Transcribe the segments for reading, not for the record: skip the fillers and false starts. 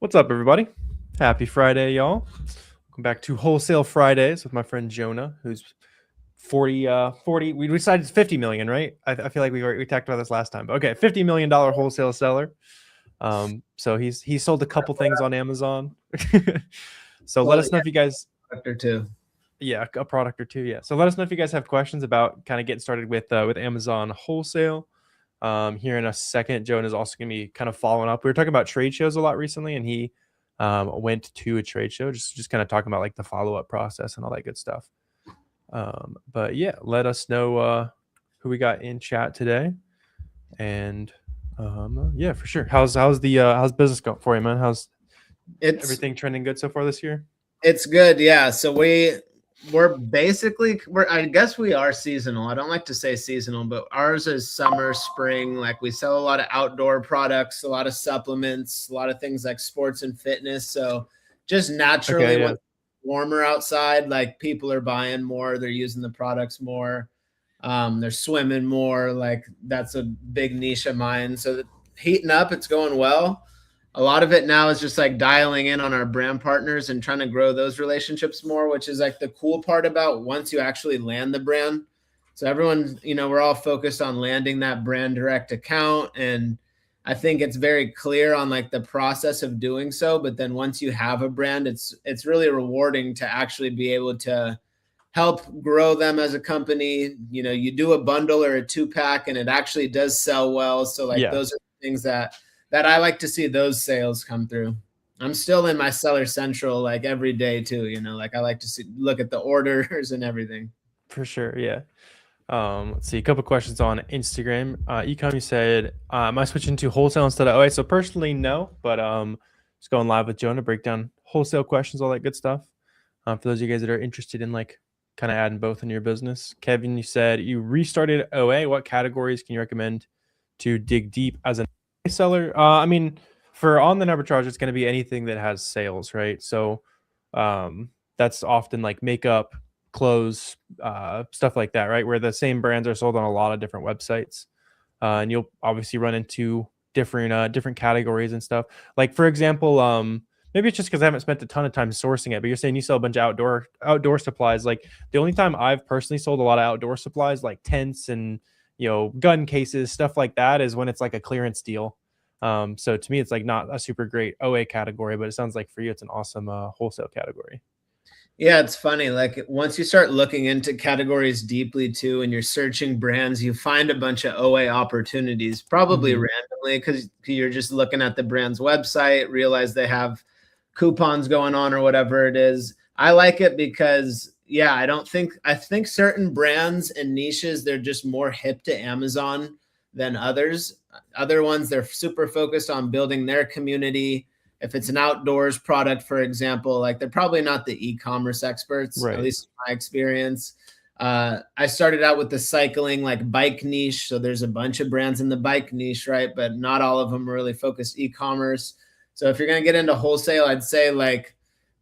What's up, everybody? Happy Friday, y'all. Welcome back to Wholesale Fridays with my friend Jonah, who's 40. We decided it's 50 million, right? I feel like we talked about this last time, but okay, $50 million wholesale seller. So he sold a couple things on Amazon. So let Well, us know if you guys, product or two. yeah, a product or two, yeah. So let us know if you guys have questions about kind of getting started with Amazon wholesale. Here in a second, Joan is also going to be kind of following up. We were talking about trade shows a lot recently, and he went to a trade show, just kind of talking about like the follow up process and all that good stuff. But yeah, let us know who we got in chat today, and yeah, for sure. How's business going for you, man? How's It's everything trending good so far this year? it's good, yeah. So we're I guess we are seasonal. I don't like to say seasonal, but ours is summer, spring. Like we sell a lot of outdoor products, a lot of supplements, a lot of things like sports and fitness. So just naturally Okay, when yeah, it's warmer outside, like people are buying more, they're using the products more. They're swimming more. Like that's a big niche of mine. So heating up, it's going well. A lot of it now is just like dialing in on our brand partners and trying to grow those relationships more, which is like the cool part about once you actually land the brand. So everyone, we're all focused on landing that brand direct account. And I think it's very clear on like the process of doing so. But then once you have a brand, it's really rewarding to actually be able to help grow them as a company. You do a bundle or a 2-pack and it actually does sell well. So like yeah, those are things that I like to see those sales come through. I'm still in my seller central like every day too, like I like to look at the orders and everything. for sure, yeah. Let's see, a couple questions on Instagram. Ecom, you said, am I switching to wholesale instead of OA? So personally, no, but just going live with Jonah, break down wholesale questions, all that good stuff. For those of you guys that are interested in like kind of adding both in your business. Kevin, you said you restarted OA. What categories can you recommend to dig deep as an OA seller? I mean, for on the number charge, it's going to be anything that has sales, right? So that's often like makeup, clothes, stuff like that, right? Where the same brands are sold on a lot of different websites, and you'll obviously run into different categories and stuff. Like for example, maybe it's just because I haven't spent a ton of time sourcing it, but you're saying you sell a bunch of outdoor supplies. Like the only time I've personally sold a lot of outdoor supplies, like tents and gun cases, stuff like that, is when it's like a clearance deal. So to me, it's like not a super great OA category, but it sounds like for you, it's an awesome wholesale category. Yeah, it's funny. Like once you start looking into categories deeply too, and you're searching brands, you find a bunch of OA opportunities, probably Mm-hmm. randomly, because you're just looking at the brand's website, realize they have coupons going on or whatever it is. I like it because, yeah, I think certain brands and niches, they're just more hip to Amazon than others. Other ones, they're super focused on building their community. If it's an outdoors product, for example, like they're probably not the e-commerce experts, at Right. least in my experience. I started out with the cycling like bike niche. So there's a bunch of brands in the bike niche, right? But not all of them are really focused e-commerce. So if you're going to get into wholesale, I'd say like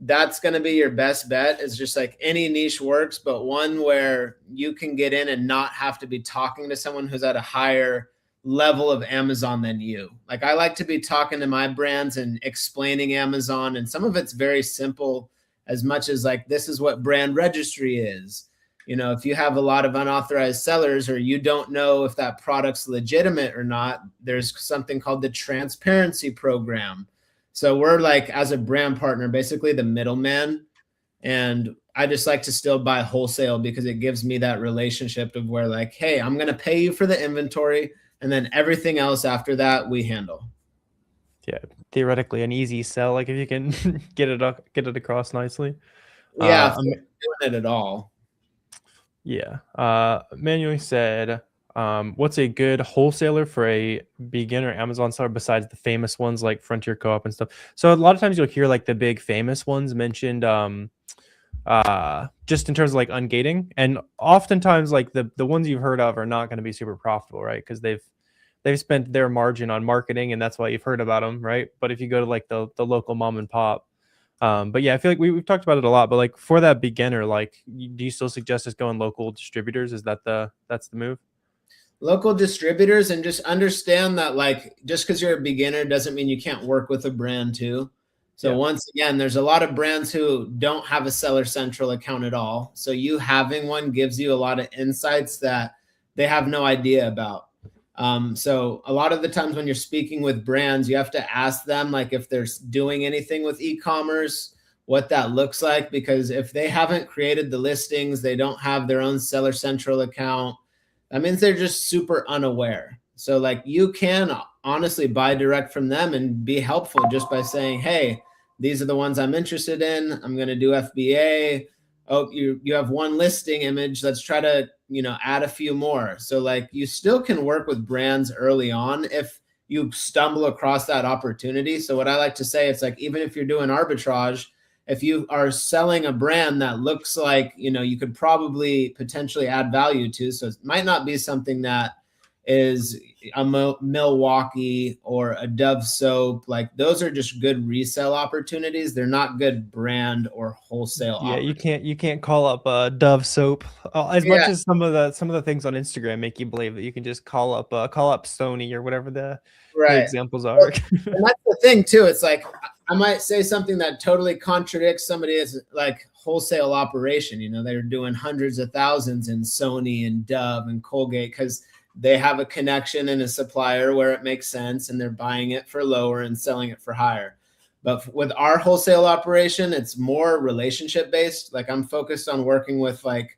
that's going to be your best bet. Is just like any niche works, but one where you can get in and not have to be talking to someone who's at a higher level of Amazon than you. Like I like to be talking to my brands and explaining Amazon, and some of it's very simple, as much as like this is what brand registry is. If you have a lot of unauthorized sellers or you don't know if that product's legitimate or not, there's something called the transparency program. So we're like, as a brand partner, basically the middleman. And I just like to still buy wholesale because it gives me that relationship of where like, hey, I'm going to pay you for the inventory, and then everything else after that we handle. Yeah, theoretically an easy sell, like if you can get it across nicely. Yeah, if Um, they're doing it at all. yeah. Manuel said, what's a good wholesaler for a beginner Amazon seller besides the famous ones like Frontier Co-op and stuff? So a lot of times you'll hear like the big famous ones mentioned, just in terms of like ungating, and oftentimes like the ones you've heard of are not going to be super profitable, right? Because they've spent their margin on marketing, and that's why you've heard about them, right? But if you go to like the local mom and pop, but yeah, I feel like we've talked about it a lot. But like for that beginner, like, do you still suggest just going local distributors? Is that's the move? Local distributors, and just understand that like just because you're a beginner doesn't mean you can't work with a brand too. So once again, there's a lot of brands who don't have a seller central account at all. So you having one gives you a lot of insights that they have no idea about. So a lot of the times when you're speaking with brands, you have to ask them like if they're doing anything with e-commerce, what that looks like, because if they haven't created the listings, they don't have their own seller central account, that means they're just super unaware. So like you can honestly buy direct from them and be helpful just by saying, hey, these are the ones I'm interested in. I'm going to do FBA. Oh, you have one listing image. Let's try to, add a few more. So like you still can work with brands early on if you stumble across that opportunity. So what I like to say, it's like, even if you're doing arbitrage, if you are selling a brand that looks like, you could probably potentially add value to, so it might not be something that is a Milwaukee or a Dove soap. Like those are just good resale opportunities. They're not good brand or wholesale. Yeah, you can't call up Dove soap as much as some of the things on Instagram make you believe that you can just call up Sony or whatever the examples are. Well, and that's the thing too. It's like I might say something that totally contradicts somebody's like wholesale operation. They're doing hundreds of thousands in Sony and Dove and Colgate because they have a connection and a supplier where it makes sense and they're buying it for lower and selling it for higher. But with our wholesale operation, it's more relationship based. Like I'm focused on working with like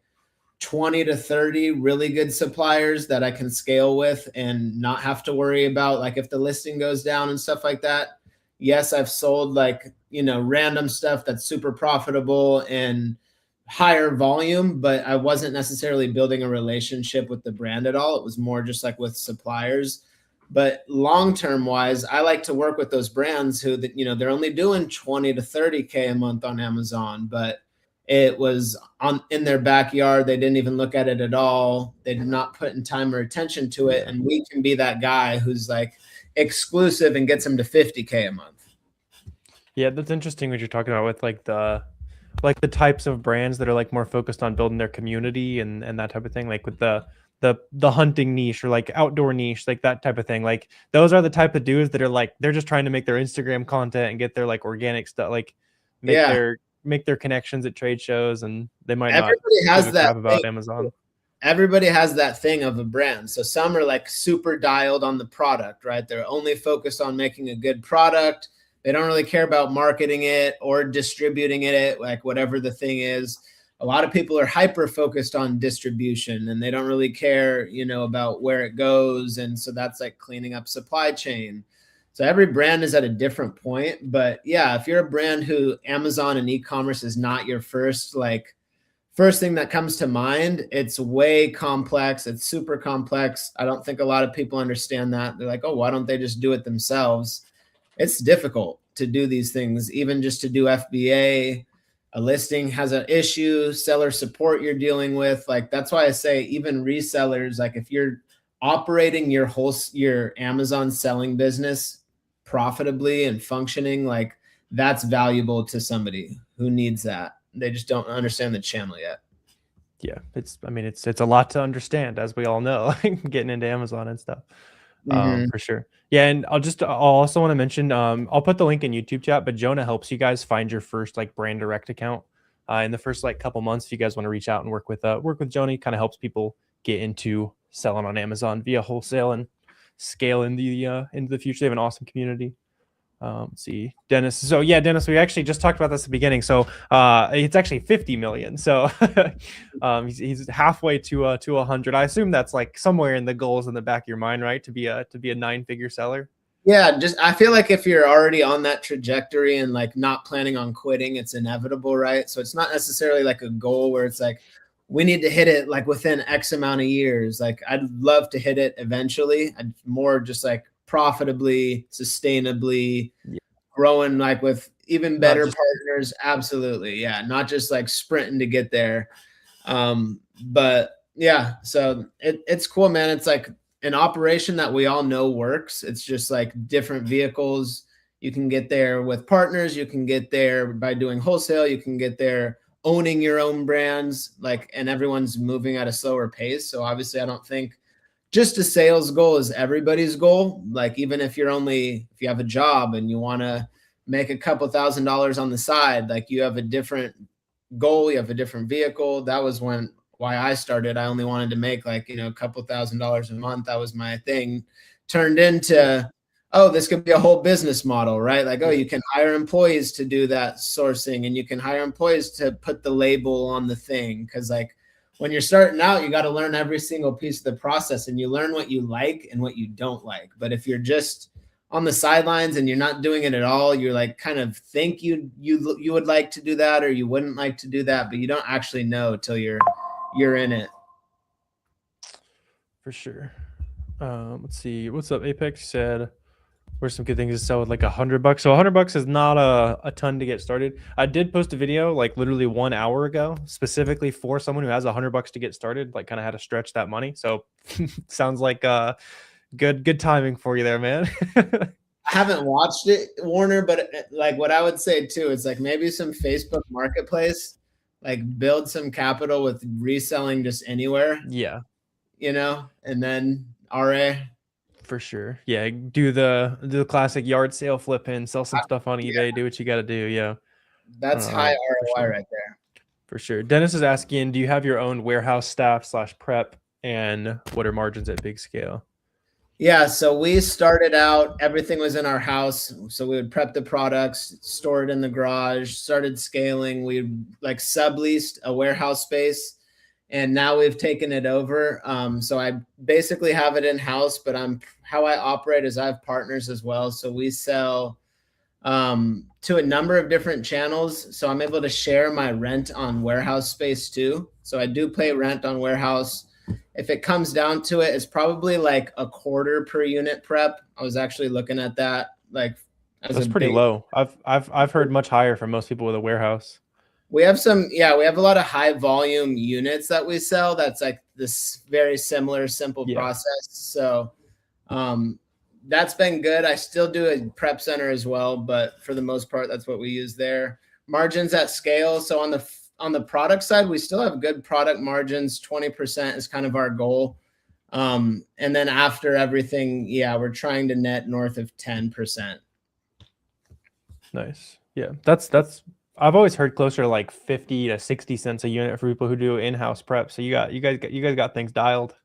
20 to 30 really good suppliers that I can scale with and not have to worry about like if the listing goes down and stuff like that. Yes, I've sold like, random stuff that's super profitable and higher volume, but I wasn't necessarily building a relationship with the brand at all. It was more just like with suppliers. But long-term wise, I like to work with those brands who that, they're only doing 20 to 30K a month on Amazon, but it was in their backyard. They didn't even look at it at all. They did not put in time or attention to it. And we can be that guy who's like exclusive and gets them to 50K a month. Yeah, that's interesting what you're talking about with like the types of brands that are like more focused on building their community and that type of thing, like with the hunting niche or like outdoor niche, like that type of thing. Like those are the type of dudes that are like they're just trying to make their Instagram content and get their like organic stuff, like make their connections at trade shows, and they might not has give a that crap about Amazon. Everybody has that thing of a brand. So some are like super dialed on the product, right? They're only focused on making a good product. They don't really care about marketing it or distributing it, like whatever the thing is. A lot of people are hyper focused on distribution and they don't really care, about where it goes. And so that's like cleaning up supply chain. So every brand is at a different point. But yeah, if you're a brand who Amazon and e-commerce is not your first thing that comes to mind, it's way complex. It's super complex. I don't think a lot of people understand that. They're like, oh, why don't they just do it themselves? It's difficult to do these things, even just to do FBA. A listing has an issue, seller support you're dealing with. Like, that's why I say even resellers, like if you're operating your Amazon selling business profitably and functioning, like that's valuable to somebody who needs that. They just don't understand the channel yet. Yeah, it's a lot to understand, as we all know, getting into Amazon and stuff. For sure. Yeah, and I'll also want to mention, I'll put the link in YouTube chat, but Jonah helps you guys find your first like brand direct account in the first like couple months. If you guys want to reach out and work with Jonah, he kind of helps people get into selling on Amazon via wholesale and scale into the future. They have an awesome community. Let's see, Dennis. So yeah, Dennis, we actually just talked about this at the beginning. So it's actually 50 million. So he's halfway to 100. I assume that's like somewhere in the goals in the back of your mind, right? To be a 9-figure seller. Yeah, I feel like if you're already on that trajectory and like not planning on quitting, it's inevitable, right? So it's not necessarily like a goal where it's like we need to hit it like within X amount of years. Like I'd love to hit it eventually. I'd more just like profitably, sustainably growing, like with even better partners. Absolutely. Yeah. Not just like sprinting to get there. But yeah, so it's cool, man. It's like an operation that we all know works. It's just like different vehicles. You can get there with partners. You can get there by doing wholesale. You can get there owning your own brands, like, and everyone's moving at a slower pace. So obviously I don't think just a sales goal is everybody's goal. Like even if you have a job and you want to make a couple $1,000s on the side. Like you have a different goal, you have a different vehicle. That was why I started. I only wanted to make like, a couple $1,000s a month. That was my thing. Turned into, oh, this could be a whole business model, right? Like, oh, you can hire employees to do that sourcing, and you can hire employees to put the label on the thing. Cause like when you're starting out, you got to learn every single piece of the process, and you learn what you like and what you don't like. But if you're just on the sidelines and you're not doing it at all, you're like kind of think you would like to do that or you wouldn't like to do that, but you don't actually know till you're in it. For sure. Let's see. What's up, Apex? You said where's some good things to sell with like $100. So $100 is not a ton to get started. I did post a video like literally 1 hour ago, specifically for someone who has $100 to get started, like kind of how to stretch that money. So sounds like good timing for you there, man. I haven't watched it, Warner, but like what I would say too, it's like maybe some Facebook marketplace, like build some capital with reselling just anywhere. Yeah. And then RA. For sure. Yeah. Do the classic yard sale flipping, sell some stuff on eBay, do what you got to do. Yeah. That's high ROI sure. right there. For sure. Dennis is asking, do you have your own warehouse staff / prep, and what are margins at big scale? Yeah, so we started out, everything was in our house. So we would prep the products, store it in the garage, started scaling. We like subleased a warehouse space, and now we've taken it over. So I basically have it in house, but how I operate is I have partners as well. So we sell to a number of different channels. So I'm able to share my rent on warehouse space too. So I do pay rent on warehouse. If it comes down to it, it's probably like a quarter per unit prep. I was actually looking at that. Like that's pretty low. I've heard much higher from most people with a warehouse. We have we have a lot of high volume units that we sell. That's like this very similar, simple process. So that's been good. I still do a prep center as well, but for the most part, that's what we use there. Margins at scale. So on the product side, we still have good product margins. 20% is kind of our goal. And then after everything, we're trying to net north of 10%. Nice. Yeah. That's I've always heard closer to like 50 to 60 cents a unit for people who do in-house prep. So you guys got things dialed.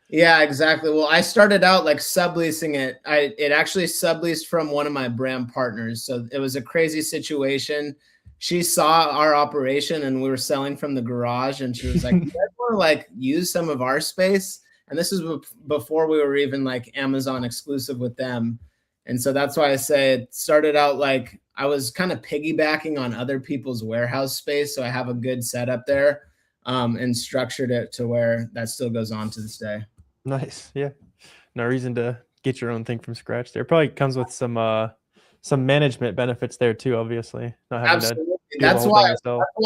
Yeah, exactly. Well, I started out like subleasing it. It actually subleased from one of my brand partners. So it was a crazy situation. She saw our operation and we were selling from the garage, and she was like, "You guys want to like use some of our space?" And this is before we were even like Amazon exclusive with them. And so that's why I say it started out like I was kind of piggybacking on other people's warehouse space. So I have a good setup there, and structured it to where that still goes on to this day. Nice. Yeah. No reason to get your own thing from scratch there. Probably comes with some management benefits there too, obviously. Not having Absolutely. to do That's why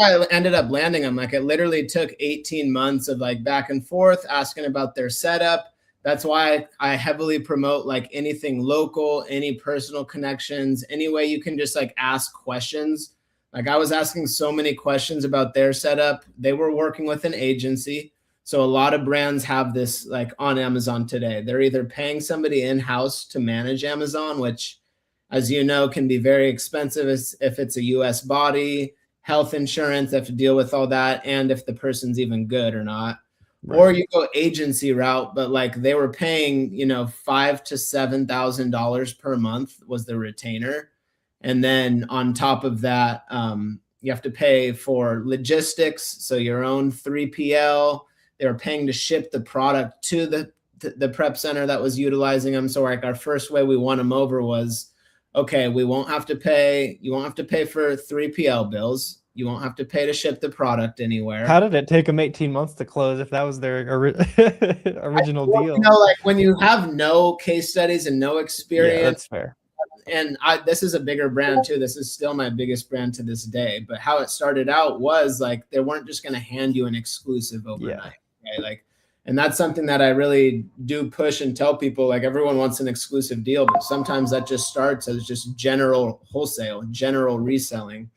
I ended up landing them. Like it literally took 18 months of like back and forth asking about their setup. That's why I heavily promote like anything local, any personal connections, any way you can just like ask questions. Like I was asking so many questions about their setup. They were working with an agency. So a lot of brands have this like on Amazon today. They're either paying somebody in-house to manage Amazon, which, as you know, can be very expensive if it's a US body, health insurance, they have to deal with all that, and if the person's even good or not. Right. Or you go agency route, but like they were paying, $5,000 to $7,000 per month was the retainer. And then on top of that, you have to pay for logistics. So your own 3PL, they were paying to ship the product to the prep center that was utilizing them. So like our first way we won them over was, okay, you won't have to pay for 3PL bills. You won't have to pay to ship the product anywhere. How did it take them 18 months to close if that was their original deal? Like when you have no case studies and no experience. Yeah, that's fair. And this is a bigger brand too. This is still my biggest brand to this day. But how it started out was like they weren't just going to hand you an exclusive overnight. Yeah. Okay? Like, and that's something that I really do push and tell people. Like everyone wants an exclusive deal, but sometimes that just starts as just general wholesale, general reselling.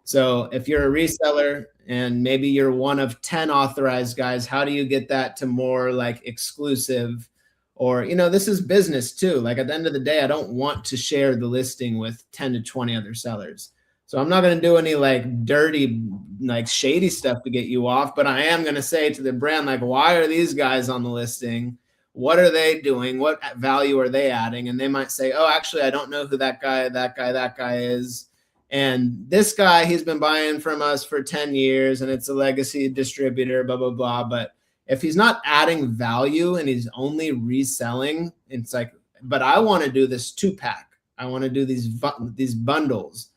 So if you're a reseller and maybe you're one of 10 authorized guys, how do you get that to more like exclusive Or, this is business too. Like at the end of the day, I don't want to share the listing with 10 to 20 other sellers. So I'm not going to do any like dirty, like shady stuff to get you off, but I am going to say to the brand, like, why are these guys on the listing? What are they doing? What value are they adding? And they might say, oh, actually, I don't know who that guy is. And this guy, he's been buying from us for 10 years and it's a legacy distributor, blah, blah, blah. But if he's not adding value and he's only reselling, it's like, but I want to do this 2-pack. I want to do these bundles.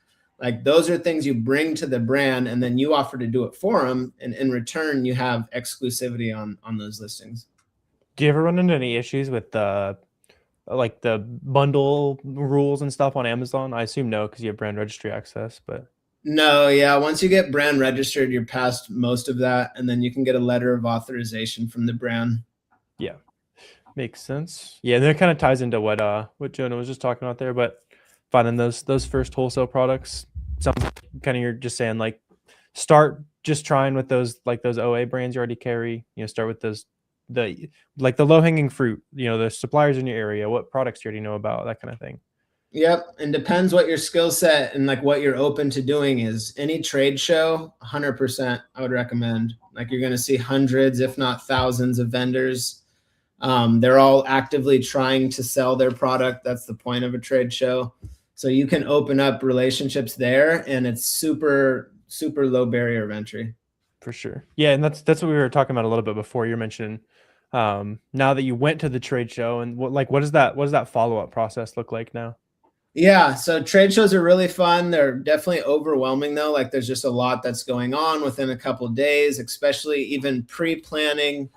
Like those are things you bring to the brand and then you offer to do it for them. And in return, you have exclusivity on those listings. Do you ever run into any issues with the bundle rules and stuff on Amazon? I assume no, because you have brand registry access, but no, yeah. Once you get brand registered, you're past most of that. And then you can get a letter of authorization from the brand. Yeah, makes sense. Yeah, and that kind of ties into what Jonah was just talking about there, but finding those first wholesale products, something kind of you're just saying like start just trying with those OA brands you already carry, start with those the low hanging fruit, the suppliers in your area, what products you already know about, that kind of thing. Yep. And depends what your skill set and like what you're open to doing is. Any trade show, 100% I would recommend. Like you're going to see hundreds, if not thousands of vendors. They're all actively trying to sell their product. That's the point of a trade show. So you can open up relationships there and it's super, super low barrier of entry. For sure. Yeah. And that's what we were talking about a little bit before. You're mentioning now that you went to the trade show and what does that follow-up process look like now? Yeah, so trade shows are really fun. They're definitely overwhelming though. Like there's just a lot that's going on within a couple of days, especially even pre-planning,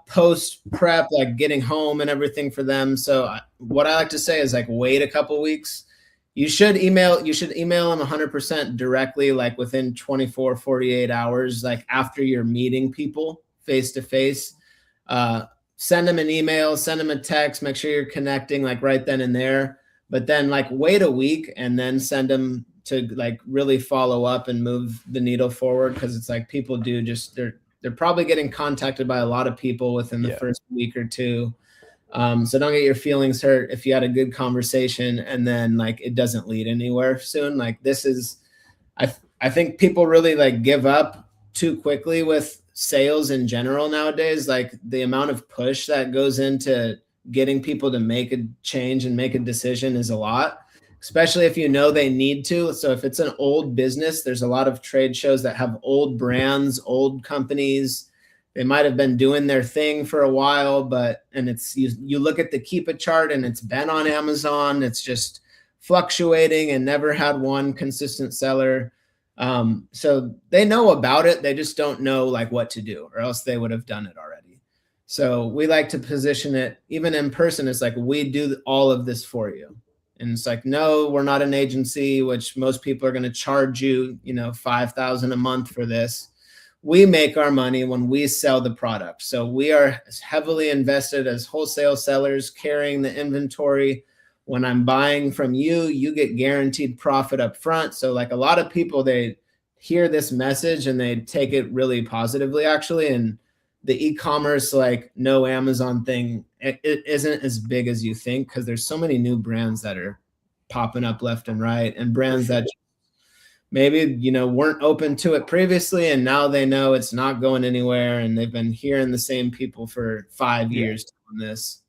post prep, like getting home and everything for them. So what I like to say is like wait a couple weeks. You should email them 100% directly, like within 24, 48 hours, like after you're meeting people face to face. Send them an email, send them a text, make sure you're connecting like right then and there. But then like wait a week and then send them to like really follow up and move the needle forward. Cause it's like people do just, they're probably getting contacted by a lot of people within the first week or two. So don't get your feelings hurt if you had a good conversation and then like it doesn't lead anywhere soon. Like this is, I think people really like give up too quickly with sales in general nowadays. Like the amount of push that goes into getting people to make a change and make a decision is a lot, especially if you know they need to. So if it's an old business, there's a lot of trade shows that have old brands, old companies. They might have been doing their thing for a while, and it's you look at the Keep It chart and it's been on Amazon. It's just fluctuating and never had one consistent seller. So they know about it. They just don't know like what to do, or else they would have done it already. So we like to position it even in person. It's like, we do all of this for you. And it's like, no, we're not an agency, which most people are going to charge you, $5,000 a month for this. We make our money when we sell the product. So we are heavily invested as wholesale sellers carrying the inventory. When I'm buying from you, you get guaranteed profit up front. So like a lot of people, they hear this message and they take it really positively actually. And the e-commerce, like no Amazon thing, it isn't as big as you think because there's so many new brands that are popping up left and right, and brands that maybe weren't open to it previously and now they know it's not going anywhere and they've been hearing the same people for 5 years on this.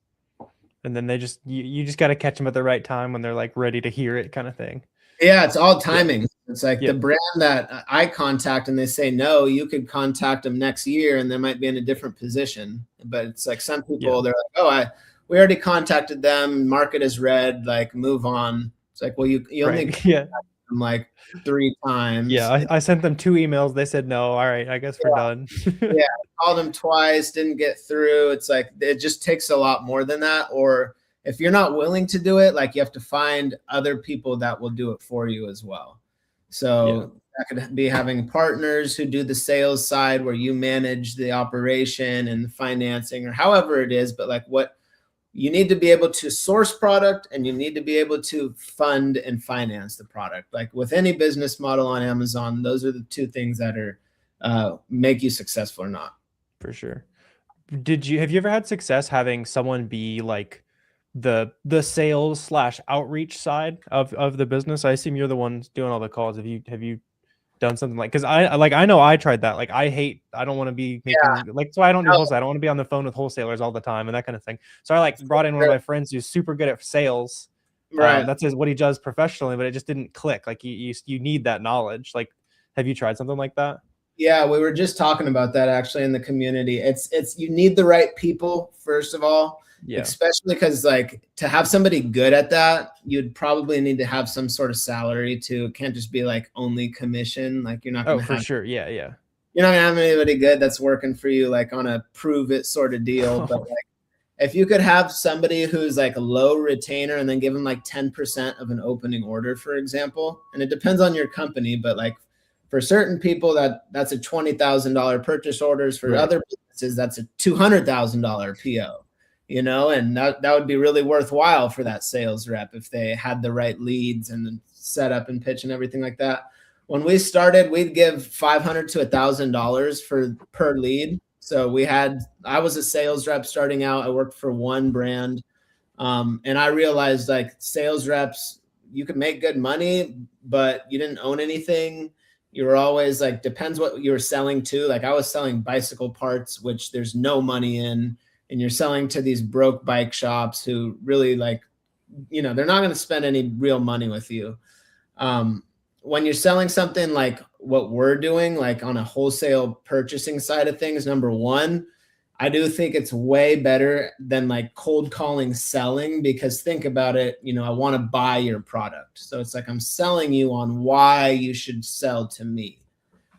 And then they just you just got to catch them at the right time when they're like ready to hear it, kind of thing. Yeah, it's all timing. It's like the brand that I contact and they say no, you could contact them next year and they might be in a different position. But it's like some people, they're like, oh, we already contacted them. Market is red. Like, move on. It's like, well, you only contacted them like 3 times. Yeah, I sent them 2 emails. They said no. All right, I guess we're done. Yeah, called them twice, didn't get through. It's like it just takes a lot more than that. Or if you're not willing to do it, like you have to find other people that will do it for you as well. So that could be having partners who do the sales side where you manage the operation and the financing or however it is. But like what you need to be able to source product and you need to be able to fund and finance the product. Like with any business model on Amazon, those are the 2 things that are make you successful or not. For sure. have you ever had success having someone be like the sales slash outreach side of the business? I assume you're the one doing all the calls. Have you done something like, because I know I tried that. Like I don't want to be Yeah, making, like, so I don't do no, wholesale. I don't want to be on the phone with wholesalers all the time and that kind of thing. So I like brought in one of my friends who's super good at sales. right. That's what he does professionally, but it just didn't click. Like you need that knowledge. Like, have you tried something like that? Yeah, we were just talking about that actually in the community. It's you need the right people first of all, Yeah. especially because like to have somebody good at that, you'd probably need to have some sort of salary too. It can't just be like only commission. Like Oh, for sure. Yeah, yeah. you're not gonna have anybody good that's working for you like on a prove it sort of deal. But like if you could have somebody who's like a low retainer and then give them like 10% of an opening order, for example, and it depends on your company, but like for certain people that's a $20,000 purchase orders. For Right. other businesses, that's a $200,000 PO, you know, and that would be really worthwhile for that sales rep if they had the right leads and set up and pitch and everything like that. When we started, we'd give $500 to $1,000 for per lead. So I was a sales rep starting out. I worked for one brand. And I realized like sales reps, you could make good money, but you didn't own anything. You were always like, depends what you were selling to. Like I was selling bicycle parts, which there's no money in, and you're selling to these broke bike shops who really like, they're not going to spend any real money with you. Um, when you're selling something like what we're doing, like on a wholesale purchasing side of things, number one, I do think it's way better than like cold calling selling, because think about it, I want to buy your product. So it's like I'm selling you on why you should sell to me.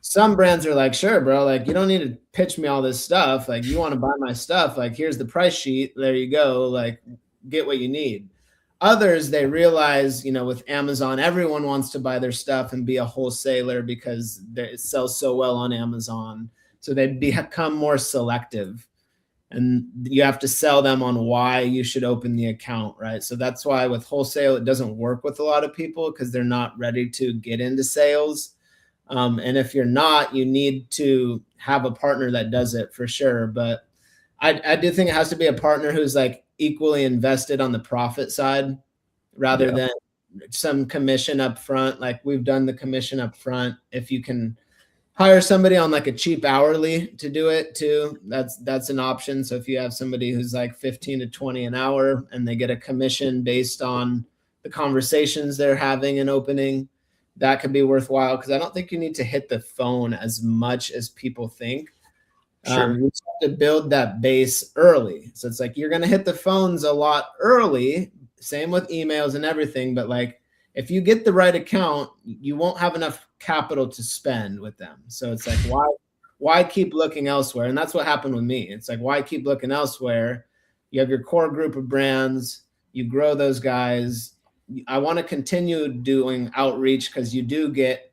Some brands are like, sure, bro, like you don't need to pitch me all this stuff. Like you want to buy my stuff, like here's the price sheet. There you go. Like get what you need. Others, they realize, with Amazon, everyone wants to buy their stuff and be a wholesaler because it sells so well on Amazon. So they become more selective, and you have to sell them on why you should open the account, right? So that's why with wholesale, it doesn't work with a lot of people because they're not ready to get into sales. And if you're not, you need to have a partner that does it for sure. But I do think it has to be a partner who's like equally invested on the profit side rather Yeah. than some commission up front. Like we've done the commission up front. If you can hire somebody on like a cheap hourly to do it too, that's an option. So if you have somebody who's like 15 to 20 an hour and they get a commission based on the conversations they're having and opening, that could be worthwhile, because I don't think you need to hit the phone as much as people think. Sure. You have to build that base early. So it's like you're going to hit the phones a lot early, same with emails and everything. But like if you get the right account, you won't have enough capital to spend with them. So it's like, why keep looking elsewhere? And that's what happened with me. It's like, why keep looking elsewhere? You have your core group of brands, you grow those guys. I want to continue doing outreach because you do get,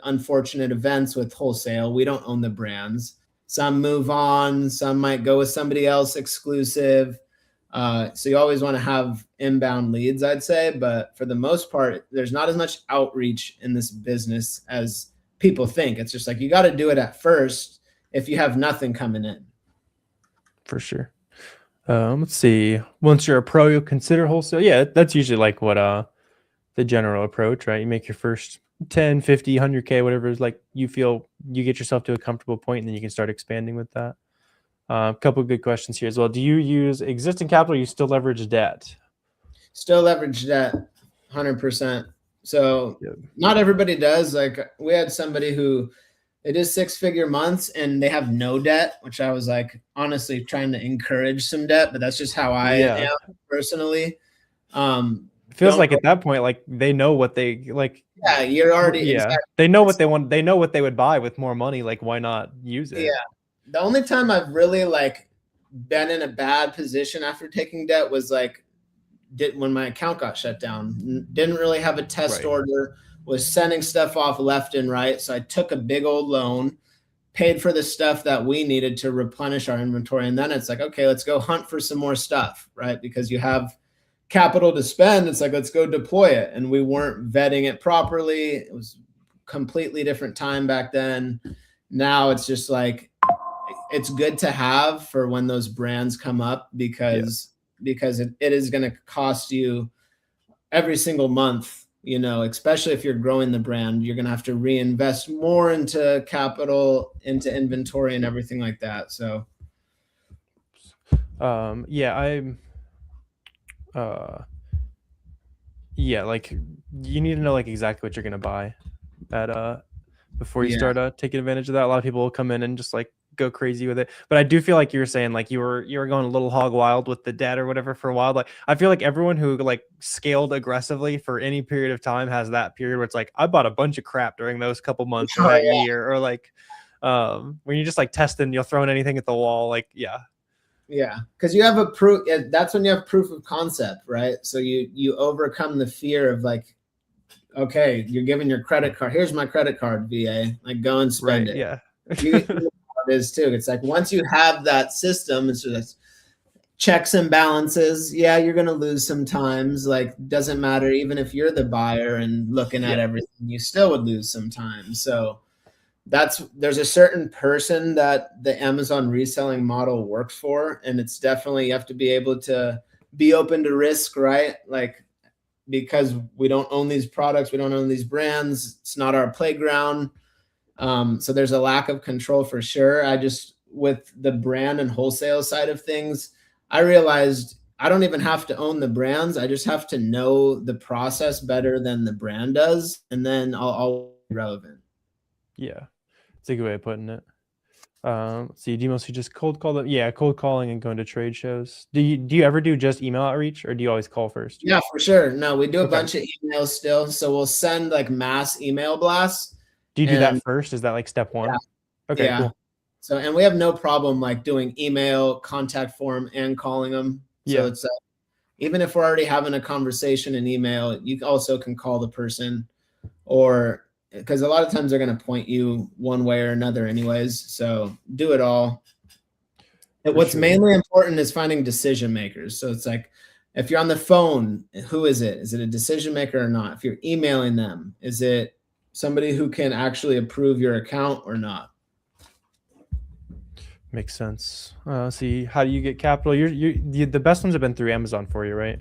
unfortunate events with wholesale. We don't own the brands. Some move on, some might go with somebody else exclusive. So you always want to have inbound leads, I'd say. But for the most part, there's not as much outreach in this business as people think. It's just like you got to do it at first if you have nothing coming in. For sure. Let's see. Once you're a pro, you'll consider wholesale. Yeah, that's usually like what the general approach, right? You make your first 10, 50, 100K, whatever is like you feel you get yourself to a comfortable point, and then you can start expanding with that. A couple of good questions here as well. Do you use existing capital or you still leverage debt? Still leverage debt 100%. So Yep. not everybody does. Like we had somebody who it is 6-figure months and they have no debt, which I was like honestly trying to encourage some debt, but that's just how I Yeah. am personally. It feels Don't like go, at that point, like they know what they like. yeah, you're already Yeah. exactly. They know what they want. They know what they would buy with more money. Like, why not use Yeah. it? The only time I've really like been in a bad position after taking debt was like when my account got shut down. Didn't really have a test Right. order, was sending stuff off left and right. So I took a big old loan, paid for the stuff that we needed to replenish our inventory. And then it's like, okay, let's go hunt for some more stuff, right? Because you have capital to spend. It's like, let's go deploy it. And we weren't vetting it properly. It was completely different time back then. Now it's just like, it's good to have for when those brands come up, because it is going to cost you every single month, especially if you're growing the brand. You're going to have to reinvest more into capital, into inventory, and everything like that. So yeah, I'm yeah, like you need to know like exactly what you're gonna buy at before you yeah. start taking advantage of that. A lot of people will come in and just like go crazy with it. But I do feel like you were saying like you were going a little hog wild with the debt or whatever for a while. Like I feel like everyone who like scaled aggressively for any period of time has that period where it's like I bought a bunch of crap during those couple months or Oh, that yeah. year, or like when you're just like testing, you're throwing anything at the wall. Like Yeah, because you have a proof. That's when you have proof of concept, right? So you overcome the fear of like, okay, you're giving your credit card. Here's my credit card, VA. Like, go and spend right, it. yeah. You know how it is too. It's like once you have that system, it's just checks and balances. Yeah, you're gonna lose sometimes. Like, doesn't matter. Even if you're the buyer and looking at Yeah. everything, you still would lose sometimes. So there's a certain person that the Amazon reselling model works for, and it's definitely, you have to be able to be open to risk, right? Like, because we don't own these products, we don't own these brands, it's not our playground. So there's a lack of control for sure. I just, with the brand and wholesale side of things, I realized I don't even have to own the brands. I just have to know the process better than the brand does, and then I'll be relevant. Yeah, it's a good way of putting it. So do you mostly just cold call them? Yeah, cold calling and going to trade shows. Do you ever do just email outreach, or do you always call first? Yeah, for sure. No, we do a Okay. bunch of emails still. So we'll send like mass email blasts. Do you do that And first? Is that like step yeah, one? Okay, yeah. cool. So, and we have no problem like doing email, contact form, and calling them. So Yeah, it's even if we're already having a conversation in email, you also can call the person, or because a lot of times they're going to point you one way or another, anyways. So do it all. for What's sure. mainly important is finding decision makers. So it's like, if you're on the phone, who is it? Is it a decision maker or not? If you're emailing them, is it somebody who can actually approve your account or not? Makes sense. See, how do you get capital? The best ones have been through Amazon for you, right?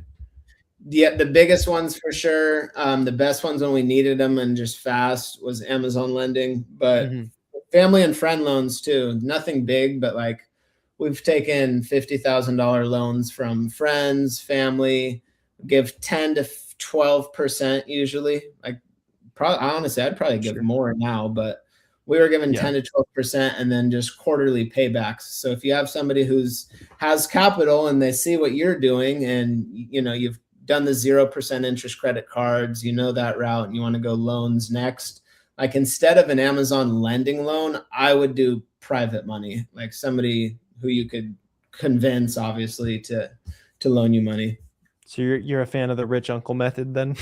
Yeah, the biggest ones for sure. The best ones when we needed them and just fast was Amazon lending, but Mm-hmm. family and friend loans too. Nothing big, but like we've taken $50,000 loans from friends, family, give 10 to 12% usually. Like, probably, honestly, I'd probably give Sure. more now, but we were given Yeah. 10 to 12% and then just quarterly paybacks. So if you have somebody has capital and they see what you're doing, and you've done the 0% interest credit cards, that route, and you want to go loans next, like instead of an Amazon lending loan, I would do private money, like somebody who you could convince, obviously, to loan you money. So you're a fan of the rich uncle method then?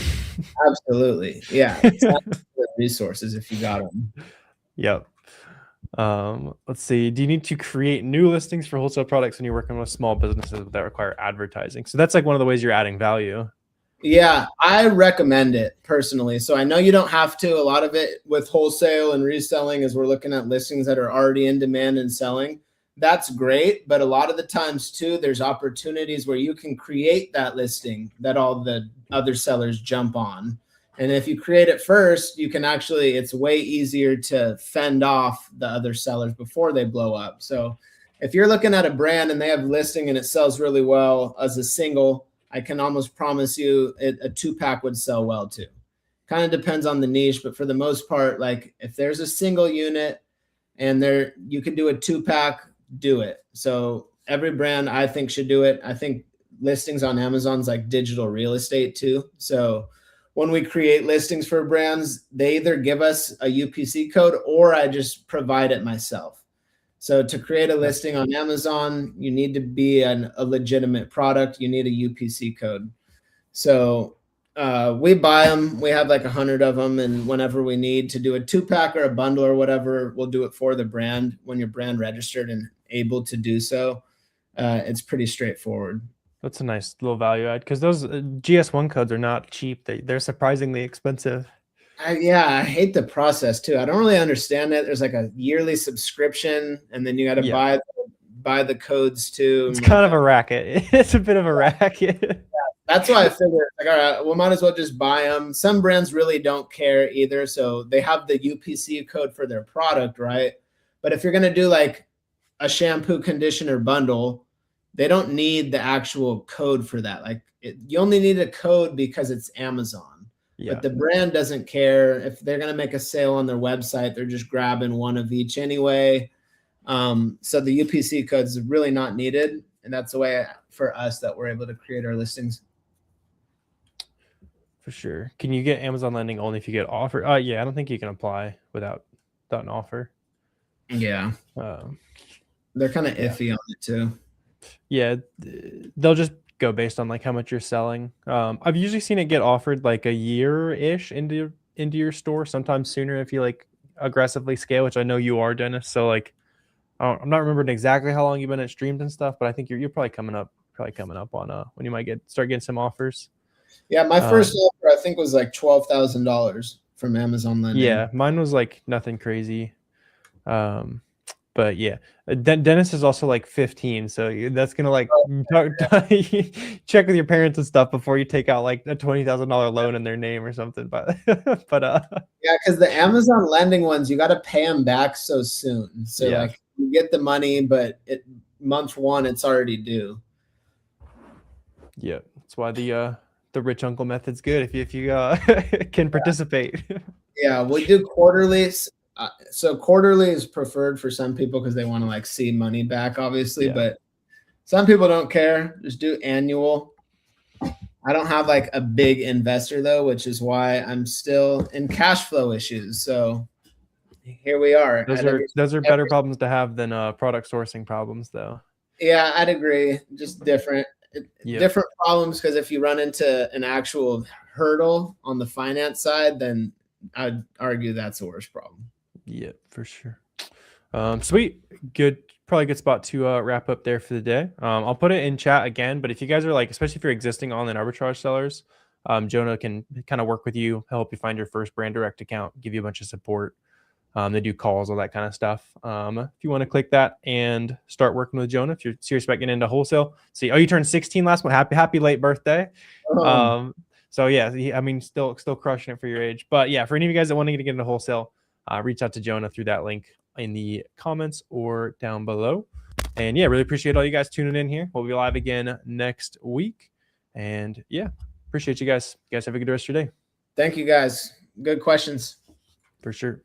Absolutely, yeah. Resources if you got them. Yep. Let's see. Do you need to create new listings for wholesale products when you're working with small businesses that require advertising? So that's like one of the ways you're adding value. Yeah, I recommend it personally. So I know you don't have to. A lot of it with wholesale and reselling is we're looking at listings that are already in demand and selling. That's great. But a lot of the times too, there's opportunities where you can create that listing that all the other sellers jump on. And if you create it first, you can actually, it's way easier to fend off the other sellers before they blow up. So if you're looking at a brand and they have listing and it sells really well as a single, I can almost promise you a 2-pack would sell well too. Kind of depends on the niche, but for the most part, like if there's a single unit and you can do a 2-pack, do it. So every brand I think should do it. I think listings on Amazon's like digital real estate too. So when we create listings for brands, they either give us a UPC code or I just provide it myself. So to create a listing on Amazon, you need to be a legitimate product. You need a UPC code. So we buy them. We have like 100 of them, and whenever we need to do a 2-pack or a bundle or whatever, we'll do it for the brand when you're brand registered and able to do so. It's pretty straightforward. That's a nice little value add because those GS1 codes are not cheap. They're surprisingly expensive. Yeah, I hate the process too. I don't really understand it. There's like a yearly subscription, and then you got to Yeah. buy the codes too. It's I'm kind like, of a racket. It's a bit of a racket. that's why I figured, like, all right, we might as well just buy them. Some brands really don't care either, so they have the UPC code for their product, right? But if you're gonna do like a shampoo conditioner bundle, they don't need the actual code for that. Like, you only need a code because it's Amazon. Yeah, But the brand doesn't care if they're gonna make a sale on their website. They're just grabbing one of each anyway. So the UPC code is really not needed, and that's the way for us that we're able to create our listings. for sure. Can you get Amazon lending only if you get offered? Yeah, I don't think you can apply without an offer. Yeah, Um, they're kind of yeah. iffy on it too. Yeah, they'll just go based on like how much you're selling. I've usually seen it get offered like a year-ish into your store, sometimes sooner if you like aggressively scale, which I know you are, Dennis. So like, I'm not remembering exactly how long you've been at streams and stuff, but I think you're probably coming up on when you might start getting some offers. Yeah, my first offer I think was like $12,000 from Amazon lending. Yeah, mine was like nothing crazy. But yeah, Dennis is also like 15, so that's gonna like check with your parents and stuff before you take out like a $20,000 loan in their name or something. But yeah, because the Amazon lending ones, you got to pay them back so soon. So yeah, like you get the money, but month one it's already due. yeah, that's why the rich uncle method's good if you can participate. Yeah, we do quarterly. So quarterly is preferred for some people because they want to like see money back, obviously. Yeah. But some people don't care. Just do annual. I don't have like a big investor though, which is why I'm still in cash flow issues. So here we are. Those are better problems to have than product sourcing problems, though. Yeah, I'd agree. Just different Yep. problems, because if you run into an actual hurdle on the finance side, then I'd argue that's the worst problem. Yeah, for sure. Sweet. Good. Probably a good spot to wrap up there for the day. I'll put it in chat again, but if you guys are like, especially if you're existing online arbitrage sellers, Jonah can kind of work with you, help you find your first brand direct account, give you a bunch of support. They do calls, all that kind of stuff. If you want to click that and start working with Jonah, if you're serious about getting into wholesale, see, you turned 16 last month. Happy late birthday. So yeah, I mean, still crushing it for your age. But yeah, for any of you guys that want to get into wholesale, reach out to Jonah through that link in the comments or down below. And yeah, really appreciate all you guys tuning in here. We'll be live again next week. And yeah, appreciate you guys. You guys have a good rest of your day. Thank you guys. Good questions. For sure.